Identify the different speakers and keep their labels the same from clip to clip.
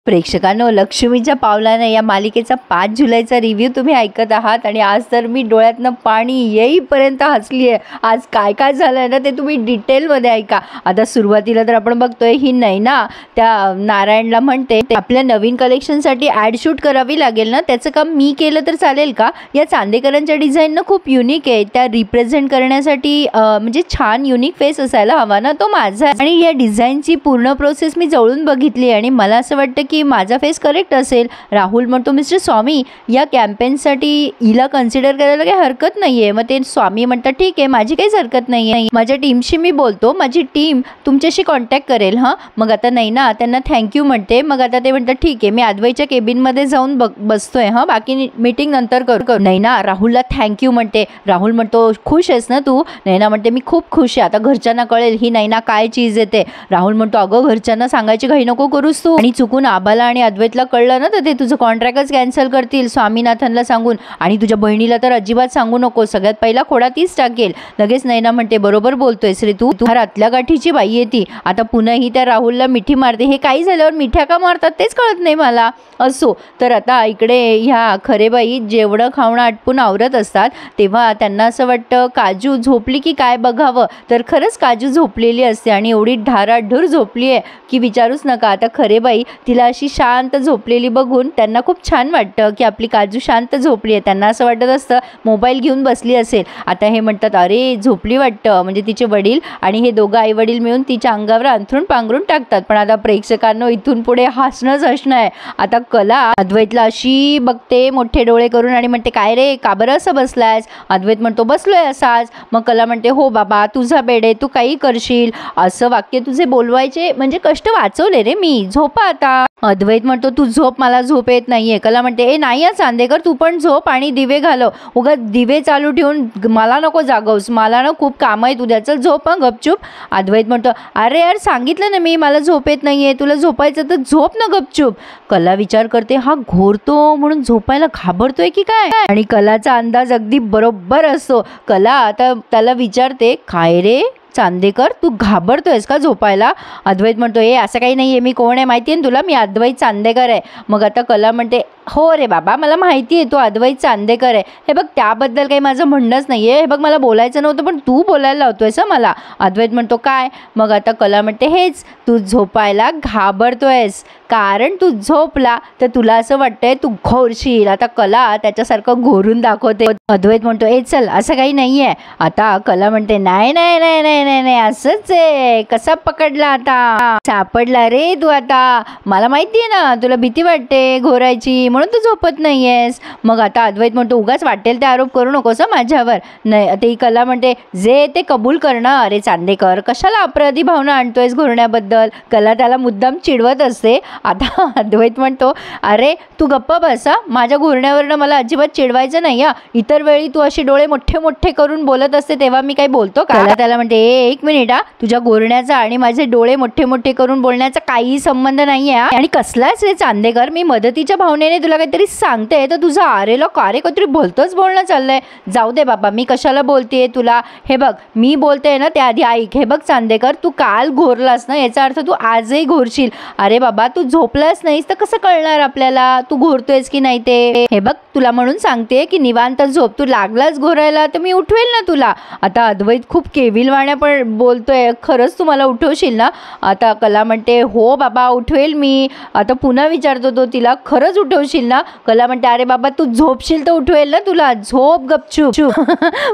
Speaker 1: प्रेक्षकांनो, लक्ष्मीच्या पावलाने या मालिकेचा 5 जुलैचा रिव्ह्यू तुम्ही ऐकत आहात आणि आज तर मी डोळ्यातनं पाणी येईपर्यंत हसली आहे. आज काय काय झालं आहे ना ते तुम्ही डिटेलमध्ये ऐका. आता सुरुवातीला तर आपण बघतोय ही नैना त्या नारायणला म्हणते आपल्या नवीन कलेक्शनसाठी ॲड शूट करावी लागेल ना, त्याचं काम मी केलं तर चालेल का? या चांदेकरांच्या डिझाईन ना खूप युनिक आहे, त्या रिप्रेझेंट करण्यासाठी म्हणजे छान युनिक फेस असायला हवा ना, तो माझा. आणि या डिझाईनची पूर्ण प्रोसेस मी जवळून बघितली आणि मला असं वाटतं की माझा फेस करेक्ट असेल. राहुल म्हणतो मिस्टर स्वामी, या कॅम्पेनसाठी हिला कन्सिडर करायला काही हरकत नाहीये. मग ते स्वामी म्हणतात ठीक आहे, माझी काहीच हरकत नाहीये, माझ्या टीमशी मी बोलतो, माझी टीम तुमच्याशी कॉन्टॅक्ट करेल. हां, मग आता नैना त्यांना थँक्यू म्हणते. मग आता ते म्हणतात ठीक आहे, मी अद्वैतच्या केबिनमध्ये जाऊन बसतोय, हां बाकी मीटिंग नंतर करू. नैना राहुलला थँक्यू म्हणते. राहुल म्हणतो खुश आहेस ना तू? नैना म्हणते मी खूप खुश आहे, आता घरच्यांना कळेल ही नैना काय चीज येते. राहुल म्हणतो अगं घरच्यांना सांगायची घाई नको करूस तू, आणि चुकून आबाला आणि अद्वैतला कळलं ना तर ते तुझं कॉन्ट्रॅक्टच कॅन्सल करतील स्वामीनाथनला सांगून, आणि तुझ्या बहिणीला तर अजिबात सांगू नको, सगळ्यात पहिला खोडा तीच टाकेल. लगेच नैना म्हणते बरोबर बोलतोयस रे तू, रातल्या गाठीची बाई आहे ती. आता पुन्हा ही त्या राहुलला मिठी मारते. हे काही झाल्यावर मिठ्या का मारतात तेच कळत नाही मला. असो, तर आता इकडे ह्या खरेबाई जेवढं खावणं आटपून आवरत असतात तेव्हा त्यांना असं वाटतं काजू झोपली की काय बघावं, तर खरंच काजू झोपलेली असते आणि एवढी ढाराढूर झोपली आहे की विचारूच नका. आता खरेबाई तिला अशी शांत झोपलेली बघून त्यांना खूप छान वाटतं की आपली काजू शांत झोपली आहे. त्यांना असं वाटत असतं मोबाईल घेऊन बसली असेल. आता हे म्हणतात अरे झोपली वाटतं, म्हणजे तिचे वडील आणि हे दोघं आई वडील मिळून तिच्या अंगावर अंथरूण पांघरून टाकतात. पण आता प्रेक्षकांनो इथून पुढे हसणंच हसणं आहे. आता कला अद्वैतला अशी बघते मोठे डोळे करून आणि म्हणते काय रे का बरं असं बसलायस? अद्वैत म्हणतो बसलोय असाच. मग कला म्हणते हो बाबा तुझा बेड आहे, तू काही करशील. असं वाक्य तुझे बोलवायचे म्हणजे कष्ट वाचवले रे मी, झोपा आता. अद्वैत म्हणतो तू झोप, मला झोप येत नाहीये. कला म्हणते ए नाही चांदेकर तू पण झोप आणि दिवे घालव, उगा दिवे चालू ठेवून मला नको जागवस, मला ना खूप काम आहे तुझ्या, चल झोप हं गपचूप. अद्वैत म्हणतो अरे यार सांगितलं ना मी मला झोप येत नाहीये, तुला झोपायचं तर झोप ना गपचूप. कला विचार करते हा घोरतो म्हणून झोपायला घाबरतोय की काय, आणि कलाचा अंदाज अगदी बरोबर असतो. कला आता त्याला विचारते काय रे चांदेकर तू घाबरतोयस का झोपायला? अद्वैत म्हणतो ए असं काही नाही आहे, मी कोण आहे माहिती आहे ना तुला, मी अद्वैत चांदेकर आहे. मग आता कला म्हणते हो रे बाबा मला माहिती आहे तो अद्वैत चांदेकर आहे, हे बघ त्याबद्दल काही माझं म्हणणंच नाही आहे, हे बघ मला बोलायचं नव्हतं पण तू बोलायला लावतोयस मला. अद्वैत म्हणतो काय? मग आता कला म्हणते हेच, तू झोपायला घाबरतोयस कारण तू झोपला तर तुला असं वाटतंय तू घोरशील. आता कला त्याच्यासारखं घोरून दाखवते. अद्वैत म्हणतो ए चल असं काही नाही आहे. आता कला म्हणते नाही नाही नाही नाही नाही नाही असंच आहे, कसा पकडला आता, सापडला रे तू आता, मला माहिती आहे ना तुला भीती वाटते घोरायची म्हणून तू झोपत नाहीयेस. मग आता अद्वैत म्हणतो उगाच वाटेल ते आरोप करू नकोस माझ्यावर. नाही ते कला म्हणते जे ते कबूल करणं. अरे चांदेकर कशाला अपराधी भावना आणतोयस घोरण्याबद्दल. कला त्याला मुद्दाम चिडवत असते. आता अद्वैत म्हणतो अरे तू गप्प बसा, माझ्या घोरण्यावरनं मला अजिबात चिडवायचं नाही हा, इतर वेळी तू अशी डोळे मोठे मोठे करून बोलत असते तेव्हा मी काही बोलतो का? त्याला म्हणते एक मिनिट हा, तुझ्या घोरण्याचा आणि माझे डोळे मोठे मोठे करून बोलण्याचा काही संबंध नाहीये. आणि कसलाच रे चांदेकर, मी मदतीच्या भावनेने तुला काहीतरी सांगते तर तुझं आरेला कारे काहीतरी भलतंच बोलणं चाललंय. जाऊ दे बाबा मी कशाला बोलतेय तुला, हे बघ मी बोलते ना त्याआधी ऐक. हे बघ चांदेकर तू काल घोरलास ना याचा अर्थ तू आजही घोरशील. अरे बाबा तू झोपलास नाहीस तर कसं कळणार आपल्याला तू घोरतोयस की नाही ते. हे बघ तुला म्हणून सांगते की निवांत झोप, तू लागलाच घोरायला तर मी उठवेल ना तुला. आता अद्वैत खूप केविलवाण्या पण बोलतोय, खरंच तू मला उठवशील ना? आता कला म्हणते हो बाबा उठवेल मी. आता पुन्हा विचारतो तो तिला खरंच उठवशील ना? कला म्हणते अरे बाबा तू झोपशील तर उठवेल ना तुला, झोप गपचूप.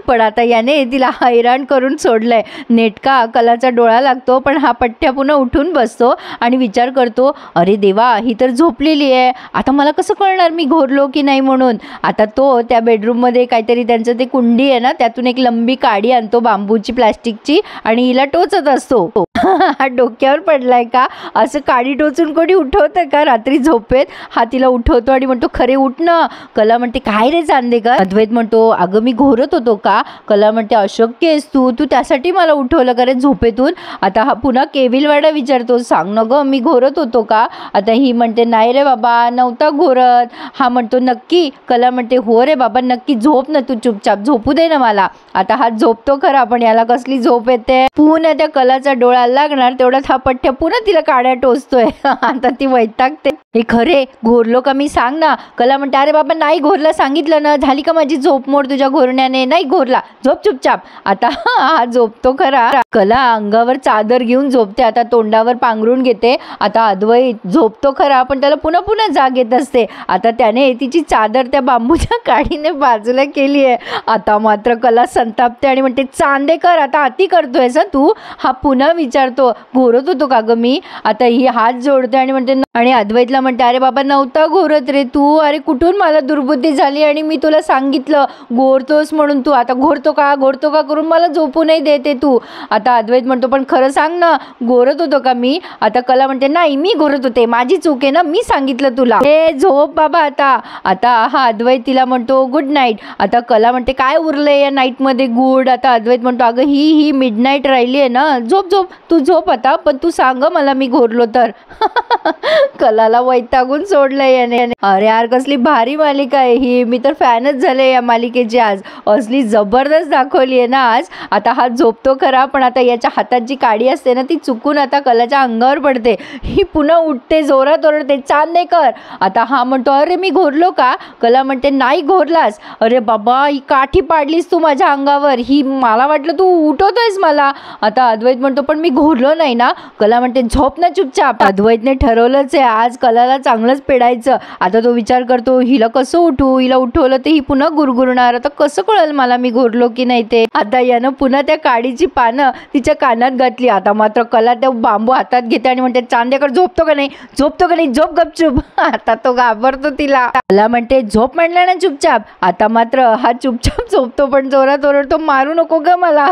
Speaker 1: पण आता याने तिला हैराण करून सोडलंय. नेटका कलाचा डोळा लागतो पण हा पठ्ठ्या पुन्हा उठून बसतो आणि विचार करतो अरे देवा ही तर झोपलेली आहे, आता मला कसं कळणार मी घोरलो की नाही म्हणून. आता तो त्या बेडरूममध्ये काहीतरी त्यांचं ते कुंडी आहे ना त्यातून एक लंबी काडी आणतो बांबूची प्लास्टिकची आणि हिला टोचत असतो. हा डोक्यावर पडलाय का? असं काडी टोचून कोणी उठवतं का रात्री झोपेत? हा तिला उठवतो आणि म्हणतो खरे उठ ना. कला म्हणते काय रे चांदेकर? अद्वैत म्हणतो अगं मी घोरत होतो का? कला म्हणते अशक्य आहेस तू त्यासाठी मला उठवलं का रे झोपेतून? आता हा पुन्हा केविलवाडा विचारतो सांग ना ग मी घोरत होतो का? आता ही म्हणते नाही रे बाबा नव्हता घोरत. हा म्हणतो नक्की? कला म्हणते हो रे बाबा नक्की, झोप ना तू चुपचाप, झोपू दे ना मला. आता हा झोपतो खरा पण याला कसली झोप येते. पुन्हा त्या कलाचा डोळा लागणार तेवढ्यात हा पठ्ठ्या पुन्हा तिला काड्या टोचतोय. आता ती वैतागते. हे खरे घोरलो का मी, सांग ना. कला म्हणते अरे बाबा नाही घोरला, सांगितलं ना, झाली का माझी झोप मोड तुझ्या घोरण्याने, नाही घोरला, झोप चुपचाप. आता हा झोपतो खरा. कला अंगावर चादर घेऊन झोपते, आता तोंडावर पांघरून घेते. आता अद्वैत झोपतो खरा पण त्याला पुन्हा पुन्हा जाग येत असते. आता त्याने तिची चादर त्या बांबूच्या काडीने बाजूला केली आहे. आता मात्र कला संतापते आणि म्हणते चांदेकर आता अति करतोयस तू. हा पुन्हा विचारतो घोरत होतो का ग मी. आता ही हात जोडते आणि म्हणते, आणि अद्वैतला म्हणते अरे बाबा नव्हता घोरत रे तू, अरे कुठून मला दुर्बुद्धी झाली आणि मी तुला सांगितलं घोरतोस म्हणून, तू आता घोरतो का करून मला झोपू नाही देते तू. आता अद्वैत म्हणतो पण खरं सांग ना घोरत होतो का मी. आता कला म्हणते नाही मी घोरत होते, माझी चूक आहे ना, मी सांगितलं तुला, हे झोप बाबा आता. आता हा अद्वैत तिला म्हणतो गुड नाईट. आता कला म्हणते काय उरलंय या नाईट मध्ये गुड. आता अद्वैत म्हणतो अगं ही मिड नाईट राहिली आहे ना, झोप तू झोप आता, पण तू सांग मला मी घोरलो तर. कलाला वैतागून सोडलंय याने. अरे यार कसली भारी मालिका आहे ही, मी तर फॅनच झाले या मालिकेची. आज असली जबरदस्त दाखवली आहे ना आज. आता हा झोपतो खरा पण आता याच्या हातात जी काडी असते ना ती चुकून आता कलाच्या अंगावर पडते. ही पुन्हा उठते, जोरात ओरडते चांदेकर. आता हा म्हणतो अरे मी घोरलो का. कला म्हणते नाही घोरलास. अरे बाबा ही काठी पाडलीस तू माझ्या अंगावर, ही मला वाटलं तू उठवतोयस मला. आता अद्वैत म्हणतो पण मी घोरलो नाही ना. कला म्हणते झोप ना चुपचाप. अद्वैतने ठरवलंच आहे आज कलाला चांगलंच पेडायचं. आता तो विचार करतो हिला कसं उठू, हिला उठवलं तर ही पुन्हा गुरगुरणार, आता कसं कळेल मला मी घोरलो की नाही ते. आता यानं पुन्हा त्या काडीची पानं तिच्या कानात घातली. आता मात्र कला त्या बांबू हातात घेते आणि म्हणते चांदेकर झोपतो का नाही, झोप गपचूप. आता तो घाबरतो तिला. कला म्हणते झोप म्हणलं ना चुपचाप. आता मात्र हा चुपचाप झोपतो पण जोरात ओरडतो मारू नको ग मला.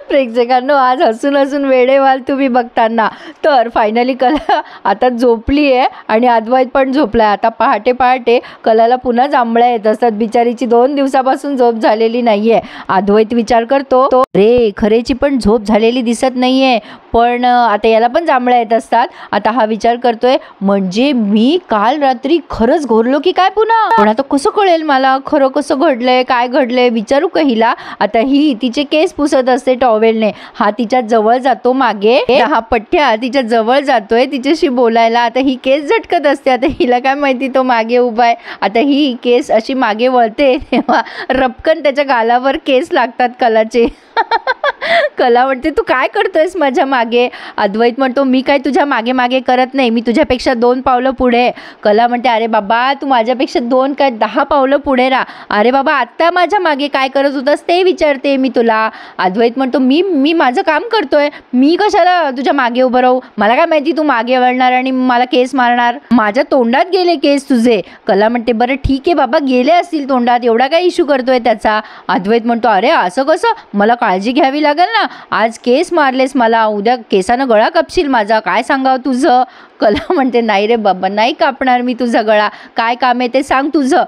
Speaker 1: प्रेक्षकांनो आज हसून हसून वेडे व्हाल तुम्ही बघताना. तर फायनली कला आता झोपली आहे आणि अद्वैत पण झोपलाय. आता पहाटे पहाटे कलाला पुन्हा जांभळ्या येत असतात, बिचारीची 2 दिवसापासून झोप झालेली नाहीये. अद्वैत विचार करतो रे खरेची पण झोप झालेली दिसत नाहीये, पण आता याला पण जांभळ्या येत असतात. आता हा विचार करतोय म्हणजे मी काल रात्री खरंच घोरलो की काय पुन्हा, पण आता कसं कळेल मला खरं कसं घडलंय काय घडलंय, विचारू का हिला. आता ही तिचे केस पुसत असते टॉवेलने. हा तिच्या जवळ जातो मागे, हा पठ्ठ्या तिच्या जवळ जातोय तिच्याशी बोलायला. आता ही केस झटकत असते, आता हिला काय माहिती तो मागे उभा आहे. आता ही केस अशी मागे वळते तेव्हा रपकन त्याच्या गालावर केस लागतात कलाचे. कला म्हणते तू काय करतोयस माझ्या मागे. अद्वैत म्हणतो मी काय तुझ्या मागे मागे करत नाही, मी तुझ्यापेक्षा 2 पावलं पुढे. कला म्हणते अरे बाबा तू माझ्यापेक्षा 2 काय 10 पावलं पुढे राहा. अरे बाबा आत्ता माझ्या मागे काय करत होतास ते विचारते मी तुला. अद्वैत म्हणतो मी माझं काम करतोय, मी कशाला तुझ्या मागे उभं राहू, मला काय माहिती तू मागे वळणार आणि मला केस मारणार, माझ्या तोंडात गेले केस तुझे. कला म्हणते बरं ठीक आहे बाबा गेले असतील तोंडात, एवढा काय इश्यू करतोय त्याचा. अद्वैत म्हणतो अरे असं कसं, मला काळजी घ्यावी लागेल ना, आज केस मारलेस मला, उद्या केसानं गळा कापशील माझा, काय सांगावं तुझं. कला म्हणते नाही रे बाबा नाही कापणार मी तुझा गळा, काय काम आहे ते सांग तुझं.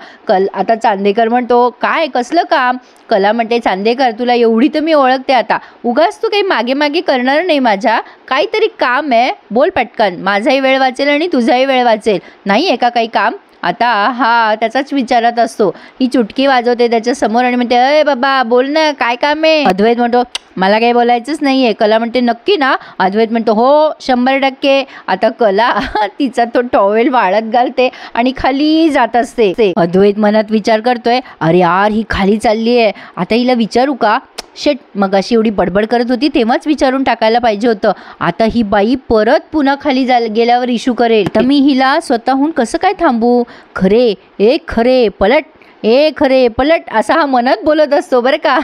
Speaker 1: आता चांदेकर म्हणतो काय कसलं काम. कला म्हणते चांदेकर तुला एवढी तर मी ओळखते आता, उगाच तू काही मागे मागे करणार नाही माझ्या, काहीतरी काम आहे बोल पटकन, माझाही वेळ वाचेल आणि तुझाही वेळ वाचेल, नाही आहे का काही काम. आता हा त्याचाच विचारत असतो. ही चुटकी वाजवते त्याच्या समोर आणि म्हणते अय बाबा बोल ना काय काम आहे. अद्वैत म्हणतो मला काही बोलायचंच नाहीये. कला म्हणते नक्की ना. अद्वैत म्हणतो हो 100%. आता कला तिचा तो टॉवेल वाळत घालते आणि खाली जात असते. अद्वैत मनात विचार करतोय अरे यार ही खाली चालली आहे, आता हिला विचारू का, शेट मग अशी एवढी बडबड करत होती तेव्हाच विचारून टाकायला पाहिजे होतं. आता ही बाई परत पुन्हा खाली गेल्यावर इशू करेल, तर मी हिला स्वतःहून कसं काय थांबू. खरे एक खरे पलट, ए खरे पलट असा हा मनात बोलत असतो बरं का.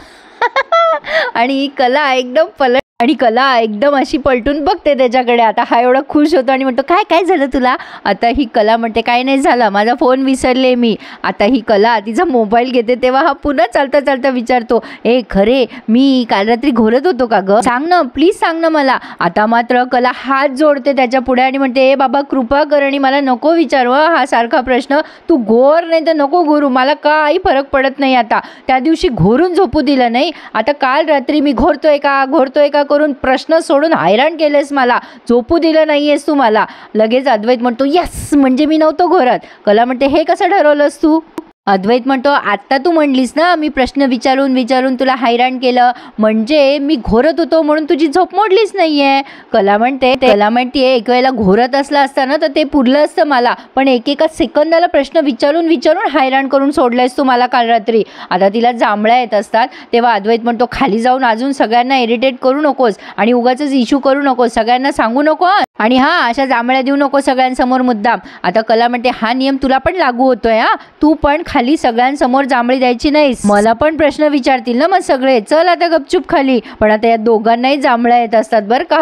Speaker 1: आणि कला एकदम पलट आणि कला एकदम अशी पलटून बघते त्याच्याकडे. आता हा एवढा खुश होतो आणि म्हणतो काय काय झालं तुला. आता ही कला म्हणते काय नाही झालं, माझा फोन विसरले मी. आता ही कला तिचा मोबाईल घेते तेव्हा हा पुन्हा चालता चालता विचारतो ए खरे मी काल रात्री घोरत होतो का ग, सांग ना प्लीज सांग ना मला. आता मात्र कला हात जोडते त्याच्या पुढे आणि म्हणते ए बाबा कृपा कर आणि मला नको विचारू हा सारखा प्रश्न, तू घोर नाही तर नको घोरू, मला काही फरक पडत नाही. आता त्या दिवशी घोरून झोपू दिलं नाही, आता काल रात्री मी घोरतोय का करून प्रश्न सोडून हैराण केलेस मला, झोपू दिलं नाहीयेस तू मला. लगेच अद्वैत म्हणतो यस म्हणजे मी नव्हतो घोरत. कला म्हणते हे कसं ठरवलंस तू. अद्वैत म्हणतो, आत्ता तू म्हणलीस ना मी प्रश्न विचारून विचारून तुला हैराण केलं, म्हणजे मी घोरत होतो म्हणून तुझी झोप मोडलीच नाहीये. कला म्हणते एक वेळेला घोरत असला असता ना तर ते पुरलं असतं मला, पण एकेका सेकंदाला प्रश्न विचारून विचारून हैराण करून सोडलंयस तू मला काल रात्री. आता तिला जांभळ्या येत असतात तेव्हा अद्वैत म्हणतो, खाली जाऊन अजून सगळ्यांना इरिटेट करू नकोस आणि उगाचच इश्यू करू नकोस, सगळ्यांना सांगू नको आणि अशा जांभळ्या देऊ नको सगळ्यांसमोर मुद्दाम. आता कला म्हणते, हा नियम तुला पण लागू होतोय, तू पण खाली सगळ्यांसमोर जांभळी द्यायची नाहीस, मला पण प्रश्न विचारतील ना मग सगळे, चल आता गपचूप खाली. पण आता या दोघांनाही जांभळ्या येत असतात बरं का.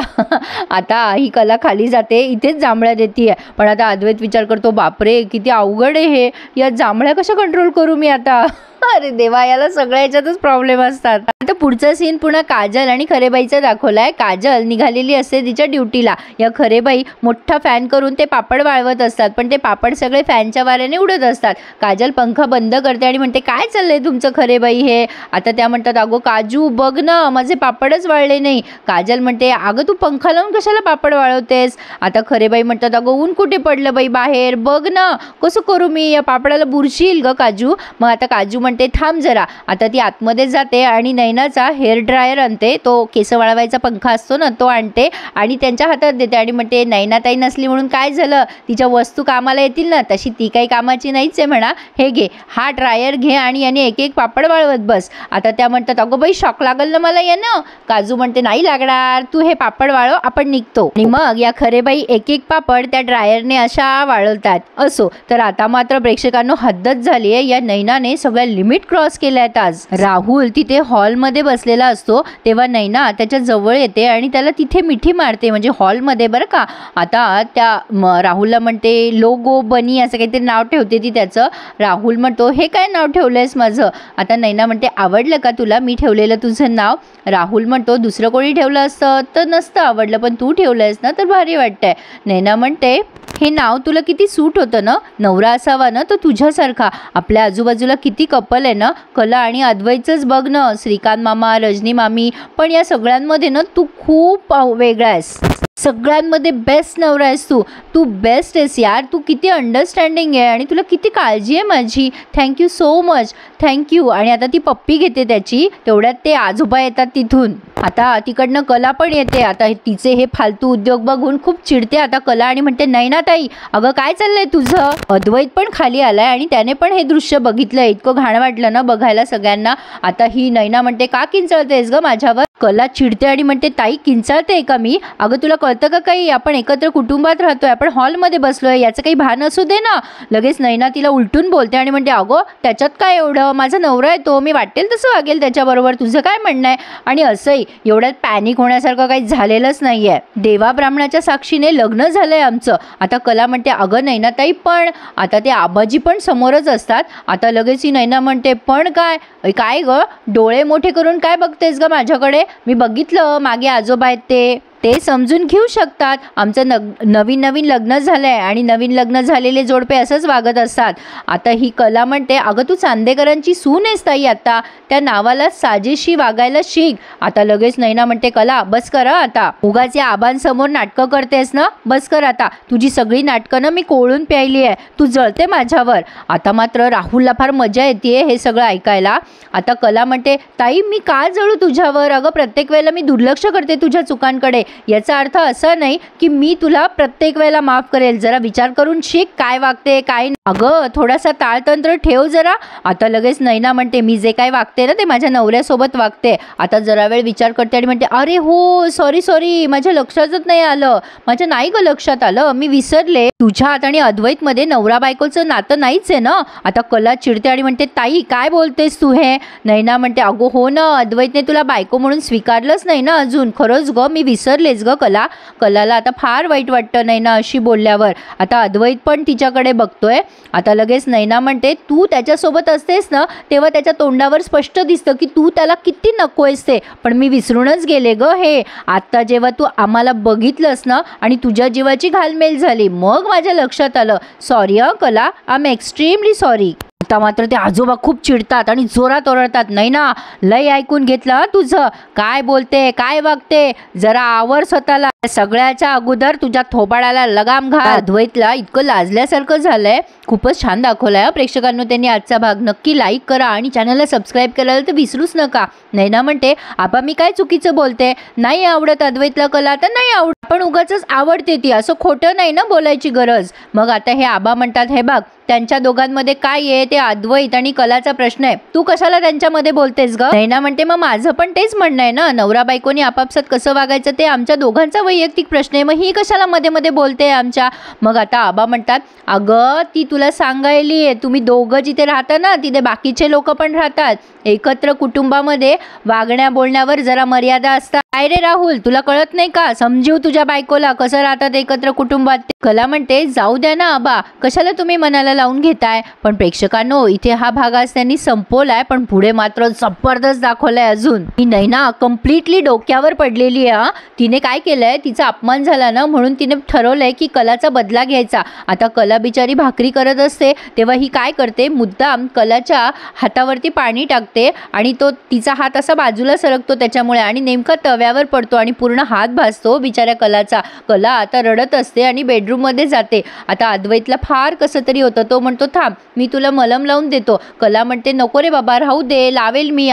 Speaker 1: आता ही कला खाली जाते, इथेच जांभळ्या देतीये. पण आता अद्वैत विचार करतो, बापरे किती अवघड आहे हे, या जांभळ्या कशा कंट्रोल करू मी आता. अरे देवा, याला सगळ्या याच्यातच प्रॉब्लेम असतात. आता पुढचा सीन पुन्हा काजल आणि खरेबाईचा दाखवलाय. काजल निघालेली असते तिच्या ड्युटीला. या खरेबाई मोठा फॅन करून ते पापड वाळवत असतात, पण ते पापड सगळे फॅनच्या वाऱ्याने उडत असतात. काजल पंखा बंद करते आणि म्हणते, काय चाललंय तुमचं खरेबाई हे. आता त्या म्हणतात, अगो काजू बघ ना माझे पापडच वाळले नाही. काजल म्हणते, अगं तू पंखा लावून कशाला पापड वाळवतेस. आता खरेबाई म्हणतात, अगं ऊन कुठे पडलं बाई बाहेर, बघ ना कसं करू मी, या पापडाला बुरशील ग काजू. मग आता काजू म्हणते, थांब जरा. आता ती आतमध्ये जाते आणि नैनाचा हेअर ड्रायर आणते, तो केस वाळवायचा पंखा असतो ना तो आणते आणि त्यांच्या हातात देते आणि म्हणते, नैनाताई नसली म्हणून काय झालं, तिच्या वस्तू कामाला येतील ना, तशी ती काही कामाची नाहीच आहे म्हणा, हे घे हा ड्रायर घे आणि याने एक एक पापड वाळवत बस. आता त्या म्हणतात, अगो बाई शॉक लागल ना मला यानं. काजू म्हणते, नाही लागणार, तू हे पापड वाळव, आपण निघतो. आणि मग या खरेबाई एक एक पापड त्या ड्रायरने अशा वाळवतात. असो तर आता मात्र प्रेक्षकांनो हद्दच झाली आहे, या नैनाने सगळ्या लिमिट क्रॉस केल्यात. आज राहुल तिथे हॉलमध्ये बसलेला असतो तेव्हा नैना त्याच्या जवळ येते आणि त्याला तिथे मिठी मारते, म्हणजे हॉलमध्ये बरं का. आता त्या राहुलला म्हणते, लोगो बनी असं काहीतरी नाव ठेवते ती त्याचं. राहुल म्हणतो, हे काय नाव ठेवलंयस माझं. आता नैना म्हणते, आवडलं का तुला मी ठेवलेलं तुझं नाव. राहुल म्हणतो, दुसरं कोणी ठेवलं असतं तर नसतं आवडलं, पण तू ठेवलंयस ना तर भारी वाटतंय. नैना म्हणते, हे नाव तुला किती सूट होतं ना, नवरा असावा ना तो तुझ्यासारखा. आपल्या आजूबाजूला किती कपल आहे ना, कला आणि अद्वैतच बघ ना, श्रीकांत मामा, रजनी मामी, पण या सगळ्यांमध्ये ना तू खूप वेगळा आहेस. सगळ्यांमध्ये बेस्ट नवरा आहेस तू, तू बेस्ट आहेस यार, तू किती अंडरस्टँडिंग आहे आणि तुला किती काळजी आहे माझी. Thank you so much, thank you. आणि आता ती पप्पी घेते त्याची, तेवढ्यात ते आजोबा येतात तिथून. आता तिकडनं कला पण येते. आता तिचे हे फालतू उद्योग बघून खूप चिडते आता कला आणि म्हणते, नैनाताई अगं काय चाललंय तुझं. अद्वैत पण खाली आलाय आणि त्याने पण हे दृश्य बघितलं, इतकं घाण वाटलं ना बघायला सगळ्यांना. आता ही नैना म्हणते, का किंचाळतेस ग माझ्यावर. कला चिडते आणि म्हणते, ताई किंचाळते का मी, अगं तुला कळतं का काही, आपण एकत्र कुटुंबात राहतोय, आपण हॉलमध्ये बसलोय, याचं काही भान असू दे ना. लगेच नैना तिला उलटून बोलते आणि म्हणते, अगो त्याच्यात काय एवढं, माझा नवरा आहे तो, मी वाटेल तसं वागेल त्याच्याबरोबर, तुझं काय म्हणणं आहे. आणि असंही एवढ्यात पॅनिक होण्यासारखं काही झालेलंच नाहीये, देवा ब्राह्मणाच्या साक्षीने लग्न झालंय आमचं. आता कला म्हणते, अगं नैनाताई पण. आता ते आबाजी पण समोरच असतात. आता लगेच ही नैना म्हणते, पण काय काय ग, डोळे मोठे करून काय बघतेस ग माझ्याकडे, मी बघितलं मागे आजोबा आहेत ते समजून घेऊ शकतात. आमचं नवीन नवीन लग्न झालंय आणि नवीन लग्न झालेले जोडपे असंच वागत असतात. आता ही कला म्हणते, अगं तू चांदेकरांची सून आहेस ताई, आता त्या नावाला साजेशी वागायला शिक. आता लगेच नैना म्हणते, कला बस कर आता, उगाच या आबांसमोर नाटकं करतेस ना, बस कर आता, तुझी सगळी नाटकं ना मी कोळून प्यायली आहे, तू जळते माझ्यावर. आता मात्र राहुलला फार मजा येते हे सगळं ऐकायला. आता कला म्हणते, ताई मी का जळू तुझ्यावर, अगं प्रत्येक वेळेला मी दुर्लक्ष करते तुझ्या चुकांकडे, याचा अर्थ असा नाही की मी तुला प्रत्येक वेळेला माफ करेल, जरा विचार करून शिक काय वागते काय, अगं थोडासा ताळतंत्र ठेव जरा. आता लगेच नैना म्हणते, मी जे काय वागते ना ते माझ्या नवऱ्यासोबत वागते. आता जरा वेळ विचार करते आणि म्हणते, अरे हो सॉरी माझ्या लक्षातच नाही आलं, माझ्या नाही ग लक्षात आलं, मी विसरले, तुझ्या आणि अद्वैत मध्ये नवरा बायकोचं नातं नाहीच आहे ना. आता कला चिडते आणि म्हणते, ताई काय बोलतेस तू हे. नैना म्हणते, अगो हो ना, अद्वैतने तुला बायको म्हणून स्वीकारलंच नाही ना अजून, खरंच ग मी विसरलेच ग कला. कलाला आता फार वाईट वाटतं नैना अशी बोलल्यावर. आता अद्वैत पण तिच्याकडे बघतोय. आता लगेच नैना म्हणते, तू त्याच्यासोबत असतेस ना तेव्हा त्याच्या तोंडावर स्पष्ट दिसतं की तू त्याला किती नकोयस ते, पण मी विसरूनच गेले ग हे. आता जेव्हा तू आम्हाला बघितलंस ना आणि तुझ्या जीवाची घालमेल झाली मग माझ्या लक्षात आलं. सॉरी कला, आय एम एक्स्ट्रीमली सॉरी. आता मात्र ते आजोबा खूप चिडतात आणि जोरात ओरडतात, नैना लय ऐकून घेतलं तुझं, काय बोलते काय वागते, जरा आवर स्वतःला. सगळ्याच्या अगोदर तुझ्या थोबाडाला लगाम घाल. अद्वैतला इतकं लाजल्यासारखं झालंय. खूपच छान दाखवलाय प्रेक्षकांनो त्यांनी आजचा भाग. नक्की लाईक करा आणि चॅनलला सबस्क्राईब करायला तर विसरूच नका. नैना म्हणते आबा मी काय चुकीचं बोलते, नाही आवडत अद्वैतला कला तर नाही आवडत, पण उगाच आवडते ती, असं खोटं नाही ना बोलायची गरज. मग आता हे आबा म्हणतात हे बघ त्यांच्या दोघांमध्ये काय आहे ते अद्वैत आणि कलाचा प्रश्न आहे, तू कशाला त्यांच्यामध्ये बोलतेस ग. नैना म्हणते मग माझं पण तेच म्हणणं आहे ना, नवरा बायकोनी आपापसात कसं वागायचं ते आमच्या दोघांचा वैयक्तिक प्रश्न आहे, मग ही कशाला मध्ये मध्ये बोलते आमच्या. मग आता आबा म्हणतात अगं ती तुला सांगायली आहे, तुम्ही दोघं जिथे राहता ना तिथे बाकीचे लोक पण राहतात. एकत्र कुटुंबामध्ये वागण्या बोलण्यावर जरा मर्यादा असतात. काय रे राहुल तुला कळत नाही का, समजीव तुझ्या बायकोला कसं राहतात एकत्र कुटुंबात. कला म्हणते जाऊ द्या ना आबा, कशाला तुम्ही मनाला लावून घेताय. पण प्रेक्षकांनो इथे हा भाग आज त्यांनी संपवलाय, पण पुढे मात्र जबरदस्त दाखवलाय अजून. ही नैना कम्प्लिटली डोक्यावर पडलेली आहे. तिने काय केलंय, तिचा अपमान झाला ना म्हणून तिने ठरवलंय की कलाचा बदला घ्यायचा. आता कला बिचारी भाकरी करत असते तेव्हा ही काय करते, मुद्दाम कलाच्या हातावरती पाणी टाकते आणि तो तिचा हात असा बाजूला सरकतो त्याच्यामुळे, आणि नेमका तव्यावर पडतो आणि पूर्ण हात भाजतो बिचाऱ्या कलाचा. कला आता रडत असते आणि बेडरूम मध्ये जाते. आता अद्वैतला फार कसं तरी होतं. तो म्हणतो थांब मी तुला मलम लावून देतो. कला म्हणते नको रे बाबा राहू दे, लावेल मी.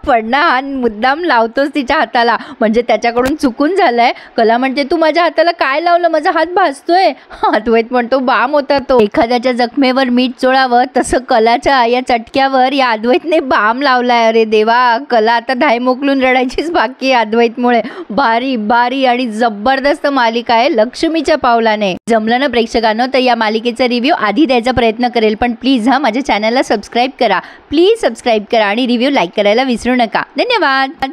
Speaker 1: पण ना हा मुद्दाम लावतोच तिच्या हाताला, म्हणजे त्याच्याकडून चुकून झालंय. कला म्हणते तू माझ्या हाताला काय लावलं, माझा हात भाजतोय. अद्वैत म्हणतो बाम होता तो. एखाद्याच्या जखमेवर मीठ चोळावं तसं कलाच्या या चटक्यावर या अद्वैतने बाम लावलाय. अरे देवा, कला आता धाय मोकलून रडायचीच बाकी आहे अद्वैतमुळे. भारी भारी आणि जबरदस्त मालिका आहे लक्ष्मीच्या पावलाने. जमलं ना प्रेक्षकांनो तर या मालिकेचा रिव्ह्यू आधी द्यायचा प्रयत्न करेल, पण प्लीज माझ्या चॅनलला सबस्क्राईब करा, प्लीज सबस्क्राईब करा आणि रिव्ह्यू लाईक करायला विसरू नका. धन्यवाद.